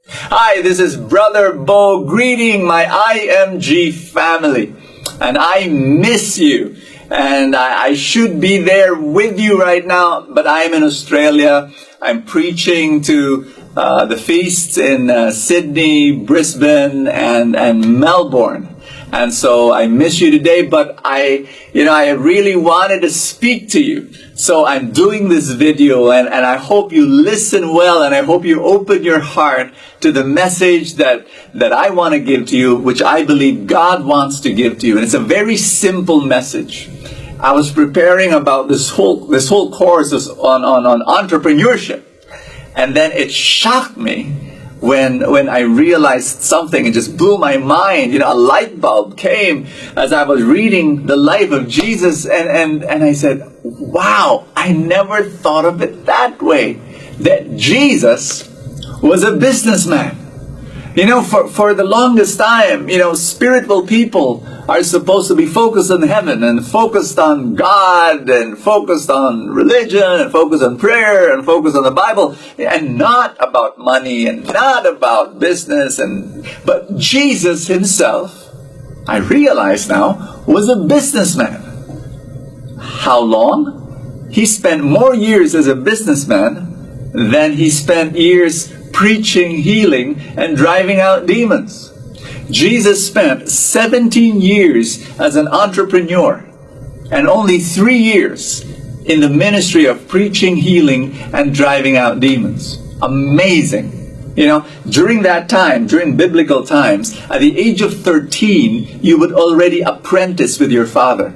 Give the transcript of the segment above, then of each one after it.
Hi, this is Brother Bo greeting my IMG family. And I miss you. And I should be there with you right now, but I'm in Australia. I'm preaching to the feasts in Sydney, Brisbane, and Melbourne. And so I miss you today, but I really wanted to speak to you. So I'm doing this video, and I hope you listen well, and I hope you open your heart to the message that I want to give to you, which I believe God wants to give to you. And it's a very simple message. I was preparing about this whole course on entrepreneurship, and then it shocked me when I realized something. It just blew my mind. A light bulb came as I was reading the life of Jesus, and I said, wow, I never thought of it that way, that Jesus was a businessman. For the longest time, spiritual people are supposed to be focused on heaven and focused on God and focused on religion and focused on prayer and focused on the Bible and not about money and not about business. But Jesus himself, I realize now, was a businessman. How long? He spent more years as a businessman than he spent years preaching, healing, and driving out demons. Jesus spent 17 years as an entrepreneur and only 3 years in the ministry of preaching, healing, and driving out demons. Amazing. During that time, during biblical times, at the age of 13, you would already apprentice with your father.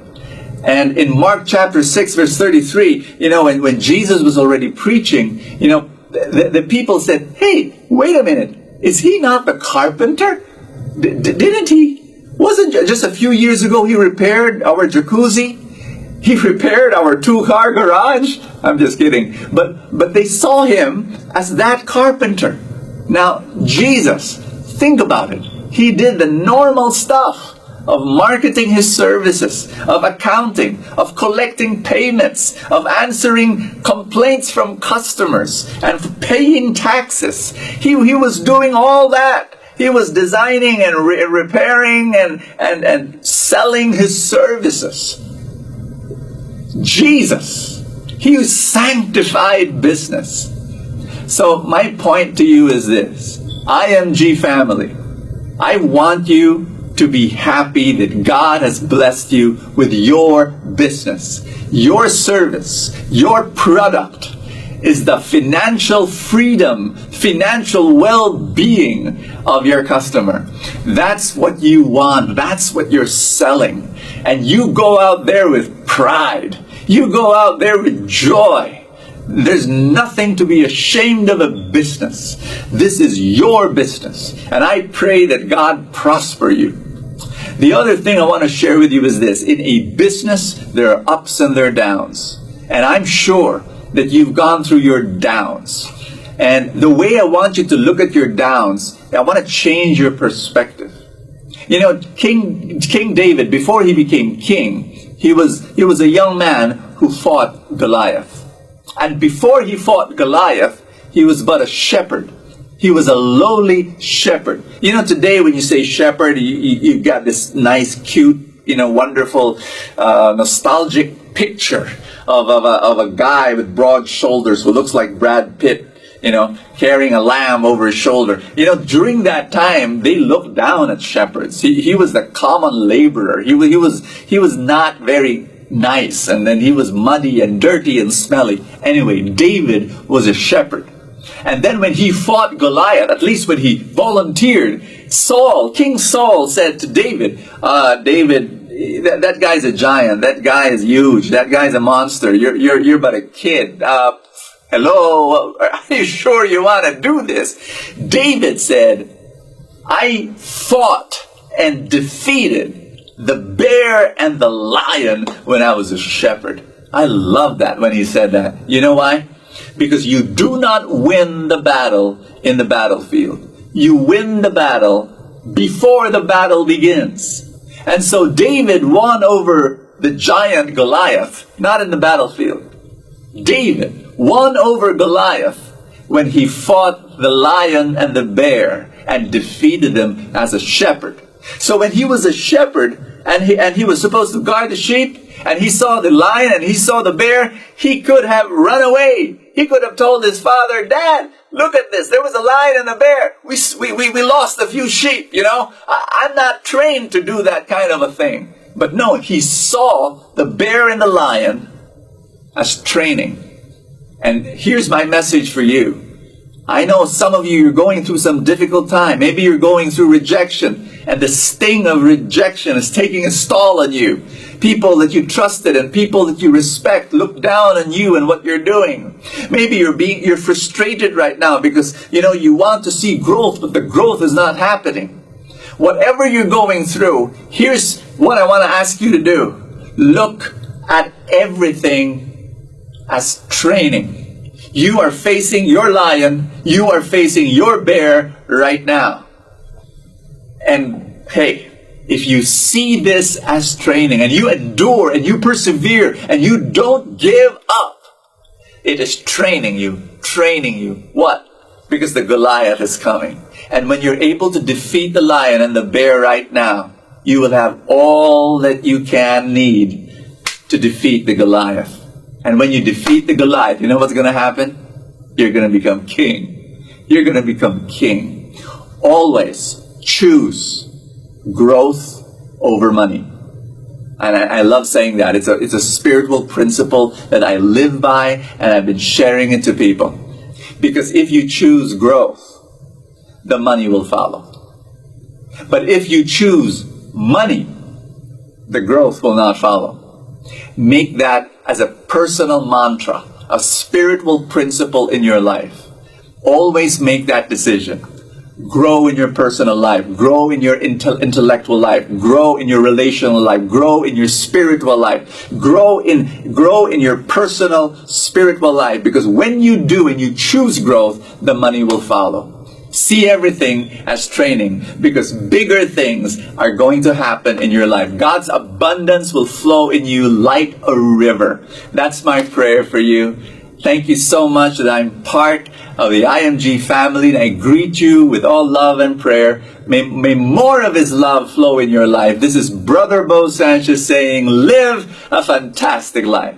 And in Mark chapter 6, verse 33, when Jesus was already preaching, the people said, hey, wait a minute, is he not the carpenter? Didn't he? Wasn't just a few years ago he repaired our jacuzzi? He repaired our 2-car garage? I'm just kidding. But they saw him as that carpenter. Now, Jesus, think about it. He did the normal stuff of marketing his services, of accounting, of collecting payments, of answering complaints from customers, and paying taxes. He was doing all that. He was designing and repairing and selling his services. Jesus, he sanctified business. So my point to you is this. IMG family, I want you to be happy that God has blessed you with your business. Your service, your product is the financial freedom, financial well-being of your customer. That's what you want. That's what you're selling. And you go out there with pride. You go out there with joy. There's nothing to be ashamed of a business. This is your business. And I pray that God prosper you. The other thing I want to share with you is this. In a business, there are ups and there are downs. And I'm sure that you've gone through your downs. And the way I want you to look at your downs, I want to change your perspective. King David, before he became king, he was a young man who fought Goliath. And before he fought Goliath, he was but a shepherd. He was a lowly shepherd. Today when you say shepherd, you got this nice, cute, wonderful, nostalgic picture of a guy with broad shoulders who looks like Brad Pitt, carrying a lamb over his shoulder. During that time, they looked down at shepherds. He was the common laborer. He was not very nice, and then he was muddy and dirty and smelly. Anyway, David was a shepherd. And then when he fought Goliath, at least when he volunteered, King Saul said to David, David, that guy's a giant. That guy is huge. That guy's a monster. You're but a kid. Hello, are you sure you want to do this? David said, I fought and defeated the bear and the lion when I was a shepherd. I love that when he said that. You know why? Because you do not win the battle in the battlefield. You win the battle before the battle begins. And so David won over the giant Goliath, not in the battlefield. David won over Goliath when he fought the lion and the bear and defeated them as a shepherd. So when he was a shepherd and he was supposed to guard the sheep, and he saw the lion and he saw the bear, he could have run away. He could have told his father, "Dad, look at this. There was a lion and a bear. We lost a few sheep, you know. I'm not trained to do that kind of a thing." But no, he saw the bear and the lion as training. And here's my message for you. I know some of you, you're going through some difficult time. Maybe you're going through rejection, and the sting of rejection is taking a toll on you. People that you trusted and people that you respect look down on you and what you're doing. Maybe you're frustrated right now because, you want to see growth, but the growth is not happening. Whatever you're going through, here's what I want to ask you to do. Look at everything as training. You are facing your lion, you are facing your bear right now. And hey, if you see this as training and you endure and you persevere and you don't give up, it is training you. What? Because the Goliath is coming. And when you're able to defeat the lion and the bear right now, you will have all that you can need to defeat the Goliath. And when you defeat the Goliath, you know what's going to happen? You're going to become king. You're going to become king. Always choose growth over money. And I love saying that. It's a spiritual principle that I live by, and I've been sharing it to people. Because if you choose growth, the money will follow. But if you choose money, the growth will not follow. Make that as a personal mantra, a spiritual principle in your life. Always make that decision. Grow in your personal life. Grow in your intellectual life. Grow in your relational life. Grow in your spiritual life. Grow in your personal spiritual life. Because when you do and you choose growth, the money will follow. See everything as training, because bigger things are going to happen in your life. God's abundance will flow in you like a river. That's my prayer for you. Thank you so much that I'm part of the IMG family, and I greet you with all love and prayer. May more of His love flow in your life. This is Brother Bo Sanchez saying, live a fantastic life.